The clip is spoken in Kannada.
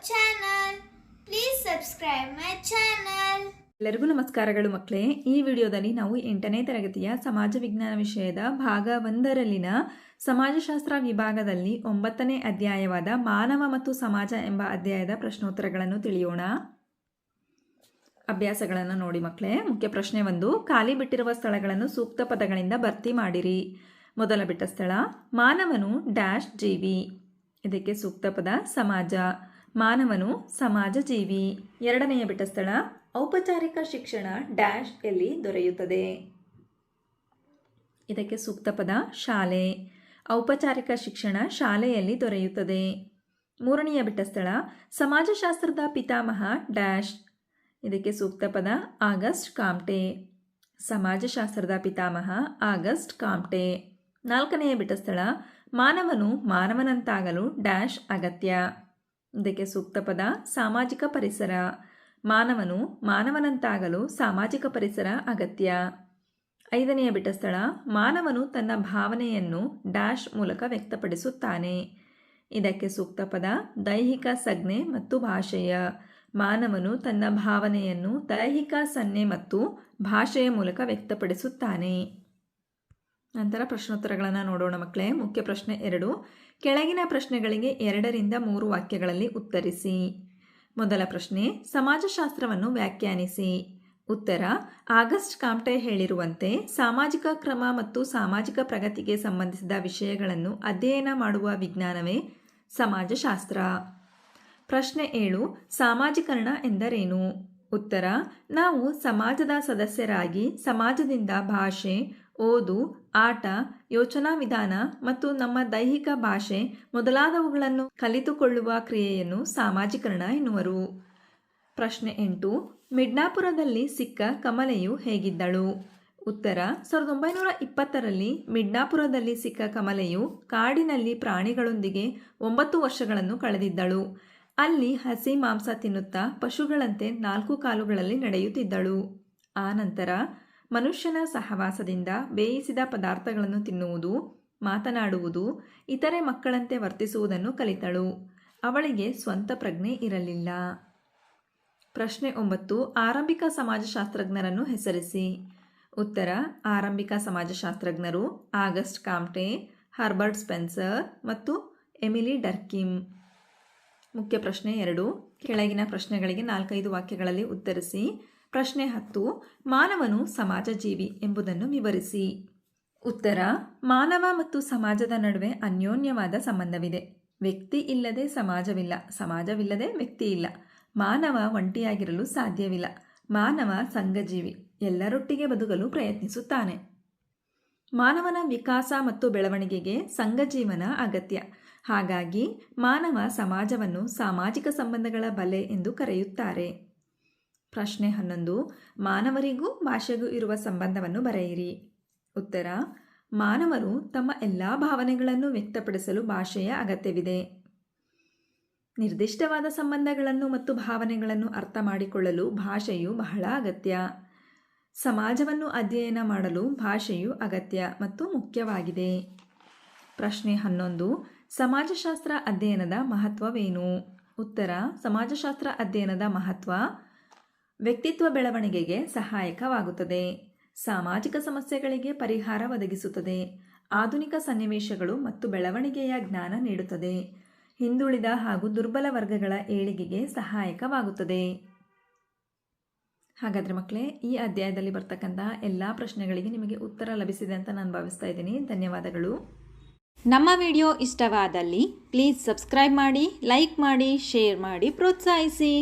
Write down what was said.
channel. Please subscribe my channel. ಎಲ್ಲರಿಗೂ ನಮಸ್ಕಾರಗಳು ಮಕ್ಕಳೇ. ಈ ವಿಡಿಯೋದಲ್ಲಿ ನಾವು 8ನೇ ತರಗತಿಯ ಸಮಾಜ ವಿಜ್ಞಾನ ವಿಷಯದ ಭಾಗ 1ರಲ್ಲಿನ ಸಮಾಜಶಾಸ್ತ್ರ ವಿಭಾಗದಲ್ಲಿ 9ನೇ ಅಧ್ಯಾಯವಾದ ಮಾನವ ಮತ್ತು ಸಮಾಜ ಎಂಬ ಅಧ್ಯಾಯದ ಪ್ರಶ್ನೋತ್ತರಗಳನ್ನು ತಿಳಿಯೋಣ. ಅಭ್ಯಾಸಗಳನ್ನು ನೋಡಿ ಮಕ್ಕಳೇ. ಮುಖ್ಯ ಪ್ರಶ್ನೆ 1, ಖಾಲಿ ಬಿಟ್ಟಿರುವ ಸ್ಥಳಗಳನ್ನು ಸೂಕ್ತ ಪದಗಳಿಂದ ಭರ್ತಿ ಮಾಡಿರಿ. ಮೊದಲ ಬಿಟ್ಟ ಸ್ಥಳ ಮಾನವನು ಡ್ಯಾಶ್ ಜೀವಿ. ಇದಕ್ಕೆ ಸೂಕ್ತ ಪದ ಸಮಾಜ. ಮಾನವನು ಸಮಾಜ ಜೀವಿ. ಎರಡನೆಯ ಬಿಟ್ಟ ಸ್ಥಳ ಔಪಚಾರಿಕ ಶಿಕ್ಷಣ ಡ್ಯಾಶ್ ಎಲ್ಲಿ ದೊರೆಯುತ್ತದೆ. ಇದಕ್ಕೆ ಸೂಕ್ತ ಪದ ಶಾಲೆ. ಔಪಚಾರಿಕ ಶಿಕ್ಷಣ ಶಾಲೆಯಲ್ಲಿ ದೊರೆಯುತ್ತದೆ. ಮೂರನೆಯ ಬಿಟ್ಟ ಸ್ಥಳ ಸಮಾಜಶಾಸ್ತ್ರದ ಪಿತಾಮಹ ಡ್ಯಾಶ್. ಇದಕ್ಕೆ ಸೂಕ್ತ ಪದ ಆಗಸ್ಟ್ ಕಾಮ್ಟೆ. ಸಮಾಜಶಾಸ್ತ್ರದ ಪಿತಾಮಹ ಆಗಸ್ಟ್ ಕಾಮ್ಟೆ. ನಾಲ್ಕನೆಯ ಬಿಟ್ಟ ಸ್ಥಳ ಮಾನವನು ಮಾನವನಂತಾಗಲು ಡ್ಯಾಶ್ ಅಗತ್ಯ. ಇದಕ್ಕೆ ಸೂಕ್ತ ಪದ ಸಾಮಾಜಿಕ ಪರಿಸರ. ಮಾನವನು ಮಾನವನಂತಾಗಲು ಸಾಮಾಜಿಕ ಪರಿಸರ ಅಗತ್ಯ. ಐದನೆಯ ಬಿಟ್ಟ ಸ್ಥಳ ಮಾನವನು ತನ್ನ ಭಾವನೆಯನ್ನು ಡ್ಯಾಶ್ ಮೂಲಕ ವ್ಯಕ್ತಪಡಿಸುತ್ತಾನೆ. ಇದಕ್ಕೆ ಸೂಕ್ತ ಪದ ದೈಹಿಕ ಸಂಜ್ಞೆ ಮತ್ತು ಭಾಷೆಯ. ಮಾನವನು ತನ್ನ ಭಾವನೆಯನ್ನು ದೈಹಿಕ ಸಂಜ್ಞೆ ಮತ್ತು ಭಾಷೆಯ ಮೂಲಕ ವ್ಯಕ್ತಪಡಿಸುತ್ತಾನೆ. ನಂತರ ಪ್ರಶ್ನೋತ್ತರಗಳನ್ನು ನೋಡೋಣ ಮಕ್ಕಳೇ. ಮುಖ್ಯ ಪ್ರಶ್ನೆ 2, ಕೆಳಗಿನ ಪ್ರಶ್ನೆಗಳಿಗೆ 2ರಿಂದ 3 ವಾಕ್ಯಗಳಲ್ಲಿ ಉತ್ತರಿಸಿ. ಮೊದಲ ಪ್ರಶ್ನೆ, ಸಮಾಜಶಾಸ್ತ್ರವನ್ನು ವ್ಯಾಖ್ಯಾನಿಸಿ. ಉತ್ತರ, ಆಗಸ್ಟ್ ಕಾಮ್ಟೆ ಹೇಳಿರುವಂತೆ ಸಾಮಾಜಿಕ ಕ್ರಮ ಮತ್ತು ಸಾಮಾಜಿಕ ಪ್ರಗತಿಗೆ ಸಂಬಂಧಿಸಿದ ವಿಷಯಗಳನ್ನು ಅಧ್ಯಯನ ಮಾಡುವ ವಿಜ್ಞಾನವೇ ಸಮಾಜಶಾಸ್ತ್ರ. ಪ್ರಶ್ನೆ 7, ಸಾಮಾಜೀಕರಣ ಎಂದರೇನು? ಉತ್ತರ, ನಾವು ಸಮಾಜದ ಸದಸ್ಯರಾಗಿ ಸಮಾಜದಿಂದ ಭಾಷೆ, ಓದು, ಆಟ, ಯೋಚನಾ ವಿಧಾನ ಮತ್ತು ನಮ್ಮ ದೈಹಿಕ ಭಾಷೆ ಮೊದಲಾದವುಗಳನ್ನು ಕಲಿತುಕೊಳ್ಳುವ ಕ್ರಿಯೆಯನ್ನು ಸಾಮಾಜೀಕರಣ ಎನ್ನುವರು. ಪ್ರಶ್ನೆ 8, ಮಿಡ್ನಾಪುರದಲ್ಲಿ ಸಿಕ್ಕ ಕಮಲೆಯು ಹೇಗಿದ್ದಳು? ಉತ್ತರ, 1920ರಲ್ಲಿ ಮಿಡ್ನಾಪುರದಲ್ಲಿ ಸಿಕ್ಕ ಕಮಲೆಯು ಕಾಡಿನಲ್ಲಿ ಪ್ರಾಣಿಗಳೊಂದಿಗೆ 9 ವರ್ಷಗಳನ್ನು ಕಳೆದಿದ್ದಳು. ಅಲ್ಲಿ ಹಸಿ ಮಾಂಸ ತಿನ್ನುತ್ತಾ ಪಶುಗಳಂತೆ 4 ಕಾಲುಗಳಲ್ಲಿ ನಡೆಯುತ್ತಿದ್ದಳು. ಆ ನಂತರ ಮನುಷ್ಯನ ಸಹವಾಸದಿಂದ ಬೇಯಿಸಿದ ಪದಾರ್ಥಗಳನ್ನು ತಿನ್ನುವುದು, ಮಾತನಾಡುವುದು, ಇತರೆ ಮಕ್ಕಳಂತೆ ವರ್ತಿಸುವುದನ್ನು ಕಲಿತಳು. ಅವಳಿಗೆ ಸ್ವಂತ ಪ್ರಜ್ಞೆ ಇರಲಿಲ್ಲ. ಪ್ರಶ್ನೆ 9, ಆರಂಭಿಕ ಸಮಾಜಶಾಸ್ತ್ರಜ್ಞರನ್ನು ಹೆಸರಿಸಿ. ಉತ್ತರ, ಆರಂಭಿಕ ಸಮಾಜಶಾಸ್ತ್ರಜ್ಞರು ಆಗಸ್ಟ್ ಕಾಮ್ಟೆ, ಹರ್ಬರ್ಟ್ ಸ್ಪೆನ್ಸರ್ ಮತ್ತು ಎಮಿಲಿ ಡರ್ಕಿಮ್. ಮುಖ್ಯ ಪ್ರಶ್ನೆ 2, ಕೆಳಗಿನ ಪ್ರಶ್ನೆಗಳಿಗೆ 4-5 ವಾಕ್ಯಗಳಲ್ಲಿ ಉತ್ತರಿಸಿ. ಪ್ರಶ್ನೆ 10, ಮಾನವನು ಸಮಾಜ ಜೀವಿ ಎಂಬುದನ್ನು ವಿವರಿಸಿ. ಉತ್ತರ, ಮಾನವ ಮತ್ತು ಸಮಾಜದ ನಡುವೆ ಅನ್ಯೋನ್ಯವಾದ ಸಂಬಂಧವಿದೆ. ವ್ಯಕ್ತಿ ಇಲ್ಲದೆ ಸಮಾಜವಿಲ್ಲ, ಸಮಾಜವಿಲ್ಲದೆ ವ್ಯಕ್ತಿ ಇಲ್ಲ. ಮಾನವ ಒಂಟಿಯಾಗಿರಲು ಸಾಧ್ಯವಿಲ್ಲ. ಮಾನವ ಸಂಘಜೀವಿ, ಎಲ್ಲರೊಟ್ಟಿಗೆ ಬದುಕಲು ಪ್ರಯತ್ನಿಸುತ್ತಾನೆ. ಮಾನವನ ವಿಕಾಸ ಮತ್ತು ಬೆಳವಣಿಗೆಗೆ ಸಂಘಜೀವನ ಅಗತ್ಯ. ಹಾಗಾಗಿ ಮಾನವ ಸಮಾಜವನ್ನು ಸಾಮಾಜಿಕ ಸಂಬಂಧಗಳ ಬಲೆ ಎಂದು ಕರೆಯುತ್ತಾರೆ. ಪ್ರಶ್ನೆ 11, ಮಾನವರಿಗೂ ಭಾಷೆಗೂ ಇರುವ ಸಂಬಂಧವನ್ನು ಬರೆಯಿರಿ. ಉತ್ತರ, ಮಾನವರು ತಮ್ಮ ಎಲ್ಲ ಭಾವನೆಗಳನ್ನು ವ್ಯಕ್ತಪಡಿಸಲು ಭಾಷೆಯ ಅಗತ್ಯವಿದೆ. ನಿರ್ದಿಷ್ಟವಾದ ಸಂಬಂಧಗಳನ್ನು ಮತ್ತು ಭಾವನೆಗಳನ್ನು ಅರ್ಥ ಮಾಡಿಕೊಳ್ಳಲು ಭಾಷೆಯು ಬಹಳ ಅಗತ್ಯ. ಸಮಾಜವನ್ನು ಅಧ್ಯಯನ ಮಾಡಲು ಭಾಷೆಯು ಅಗತ್ಯ ಮತ್ತು ಮುಖ್ಯವಾಗಿದೆ. ಪ್ರಶ್ನೆ 11, ಸಮಾಜಶಾಸ್ತ್ರ ಅಧ್ಯಯನದ ಮಹತ್ವವೇನು? ಉತ್ತರ, ಸಮಾಜಶಾಸ್ತ್ರ ಅಧ್ಯಯನದ ಮಹತ್ವ ವ್ಯಕ್ತಿತ್ವ ಬೆಳವಣಿಗೆಗೆ ಸಹಾಯಕವಾಗುತ್ತದೆ. ಸಾಮಾಜಿಕ ಸಮಸ್ಯೆಗಳಿಗೆ ಪರಿಹಾರ ಒದಗಿಸುತ್ತದೆ. ಆಧುನಿಕ ಸನ್ನಿವೇಶಗಳು ಮತ್ತು ಬೆಳವಣಿಗೆಯ ಜ್ಞಾನ ನೀಡುತ್ತದೆ. ಹಿಂದುಳಿದ ಹಾಗೂ ದುರ್ಬಲ ವರ್ಗಗಳ ಏಳಿಗೆಗೆ ಸಹಾಯಕವಾಗುತ್ತದೆ. ಹಾಗಾದರೆ ಮಕ್ಕಳೇ, ಈ ಅಧ್ಯಾಯದಲ್ಲಿ ಬರ್ತಕ್ಕಂತಹ ಎಲ್ಲ ಪ್ರಶ್ನೆಗಳಿಗೆ ನಿಮಗೆ ಉತ್ತರ ಲಭಿಸಿದೆ ಅಂತ ನಾನು ಭಾವಿಸ್ತಾ ಇದ್ದೀನಿ. ಧನ್ಯವಾದಗಳು. ನಮ್ಮ ವಿಡಿಯೋ ಇಷ್ಟವಾದಲ್ಲಿ ಪ್ಲೀಸ್ ಸಬ್ಸ್ಕ್ರೈಬ್ ಮಾಡಿ, ಲೈಕ್ ಮಾಡಿ, ಶೇರ್ ಮಾಡಿ, ಪ್ರೋತ್ಸಾಹಿಸಿ.